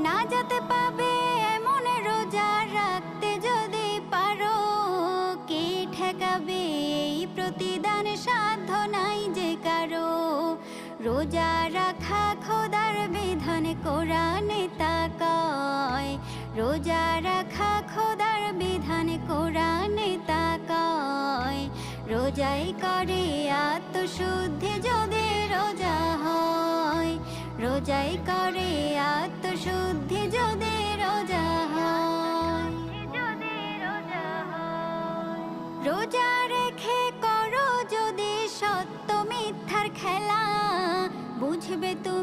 না যেতে পাবে এমন রোজা রাখতে যদি পারো, কে ঠেকাবে এই প্রতিদান, সাধ্য নাই যে কারো। রোজা রাখা খোদার বিধান, কোরআনে তা কয়। রোজা রাখা খোদার বিধান, কোরআনে তা কয়। রোজাই করে আত্মশুদ্ধি যদি রোজা হয়, রোজাই করে আত্মশুদ্ধি যদি রোজা হয়। রোজা রেখে করো যদি সত্য মিথ্যার খেলা, বুঝবে তুমি